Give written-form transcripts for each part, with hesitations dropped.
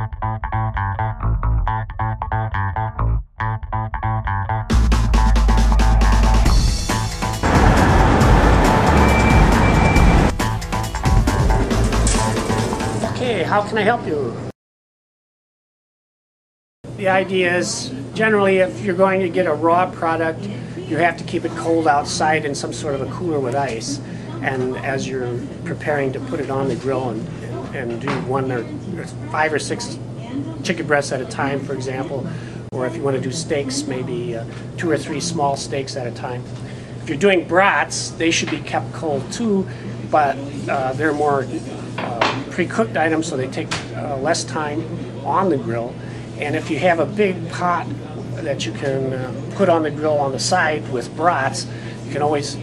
Okay, how can I help you? The idea is, generally, if you're going to get a raw product, you have to keep it cold outside in some sort of a cooler with ice. And as you're preparing to put it on the grill and do 1 or 5 or 6 chicken breasts at a time, for example, or if you want to do steaks, maybe 2 or 3 small steaks at a time. If you're doing brats, they should be kept cold too, but they're more pre-cooked items, so they take less time on the grill. And if you have a big pot that you can put on the grill on the side with brats, you can always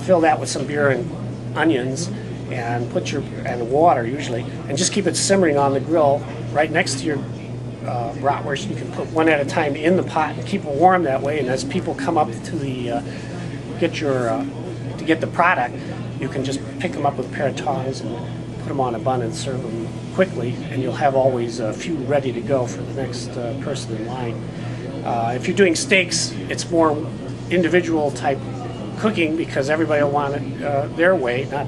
fill that with some beer and onions and and water usually, and just keep it simmering on the grill right next to your bratwurst. You can put 1 at a time in the pot and keep it warm that way. And as people come up to the get the product, you can just pick them up with a pair of tongs and put them on a bun and serve them quickly, and you'll have always a few ready to go for the next person in line. If you're doing steaks, it's more individual type cooking because everybody will want it their way, not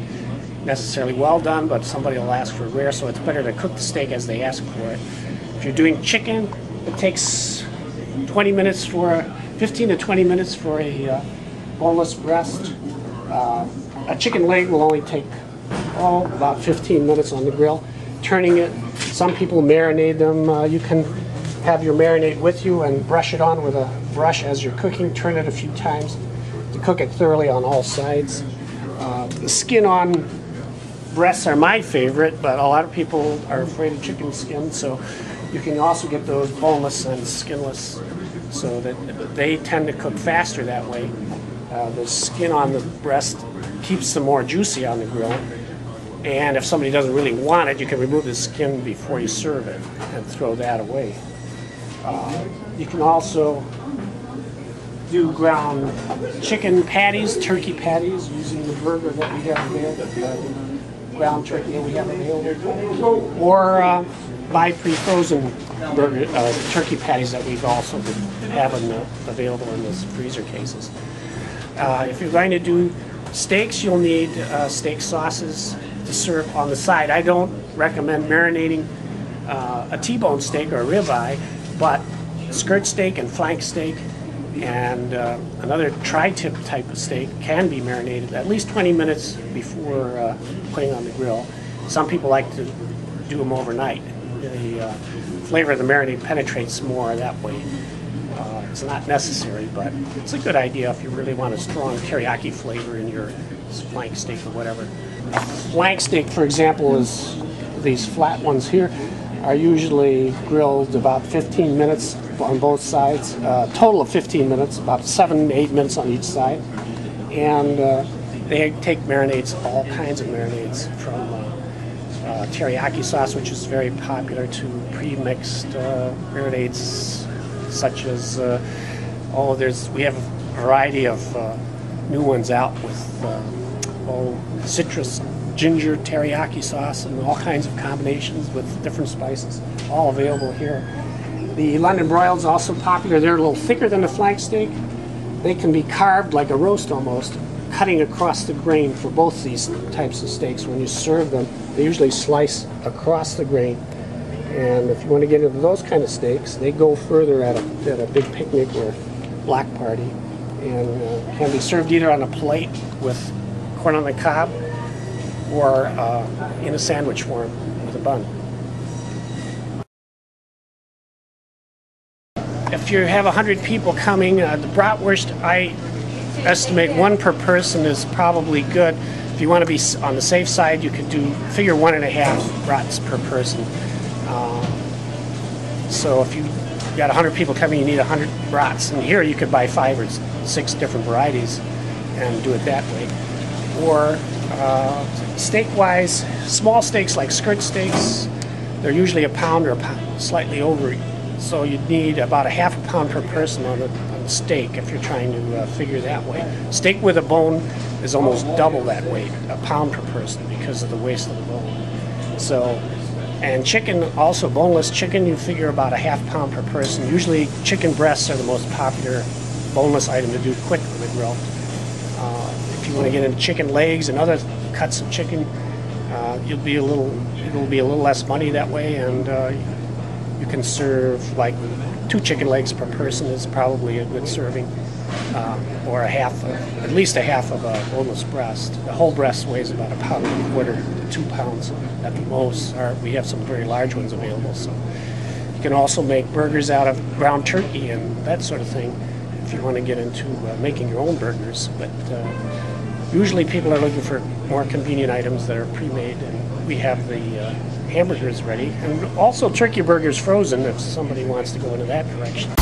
necessarily well done, but somebody will ask for rare, so it's better to cook the steak as they ask for it. If you're doing chicken, it takes 20 minutes 15 to 20 minutes for a boneless breast. A chicken leg will only take about 15 minutes on the grill. Turning it, some people marinate them. You can have your marinade with you and brush it on with a brush as you're cooking. Turn it a few times to cook it thoroughly on all sides. The skin on breasts are my favorite, but a lot of people are afraid of chicken skin, so you can also get those boneless and skinless, so that they tend to cook faster that way. The skin on the breast keeps them more juicy on the grill, and if somebody doesn't really want it, you can remove the skin before you serve it and throw that away. You can also do ground chicken patties, turkey patties, using the burger that we have available, ground turkey that we have available, or buy pre-frozen burger turkey patties that we've also have available in those freezer cases. If you're going to do steaks, you'll need steak sauces to serve on the side. I don't recommend marinating a T-bone steak or a ribeye, but skirt steak and flank steak and another tri-tip type of steak can be marinated at least 20 minutes before putting on the grill. Some people like to do them overnight. The flavor of the marinade penetrates more that way. It's not necessary, but it's a good idea if you really want a strong teriyaki flavor in your flank steak or whatever. A flank steak, for example, is these flat ones here, are usually grilled about 15 minutes on both sides, total of 15 minutes, about 7 to 8 minutes on each side. And they take marinades, all kinds of marinades, from teriyaki sauce, which is very popular, to pre-mixed marinades such as, we have a variety of new ones out with citrus, ginger teriyaki sauce, and all kinds of combinations with different spices, all available here. The London broiled is also popular. They're a little thicker than the flank steak. They can be carved like a roast almost, cutting across the grain for both these types of steaks. When you serve them, they usually slice across the grain. And if you want to get into those kind of steaks, they go further at a big picnic or block party, and can be served either on a plate with corn on the cob or in a sandwich form with a bun. If you have 100 people coming, the bratwurst, I estimate 1 per person is probably good. If you want to be on the safe side, you could figure 1.5 brats per person. So if you got 100 people coming, you need 100 brats. And here you could buy 5 or 6 different varieties and do it that way. Or steak-wise, small steaks like skirt steaks, they're usually a pound or slightly over. So you'd need about a half a pound per person on the steak if you're trying to figure that way. Steak with a bone is almost double that weight, a pound per person, because of the waste of the bone. So And chicken, also boneless chicken, you figure about a ½ pound per person. Usually chicken breasts are the most popular boneless item to do quick on the grill. If you want to get into chicken legs and other cuts of chicken, it'll be a little less money that way, and you can serve like 2 chicken legs per person is probably a good serving, or at least a half of a boneless breast. The whole breast weighs about 1.25 pounds to 2 pounds at the most. We have some very large ones available. So you can also make burgers out of ground turkey and that sort of thing if you want to get into making your own burgers. But usually people are looking for more convenient items that are pre-made, and we have the hamburgers ready, and also turkey burgers frozen if somebody wants to go into that direction.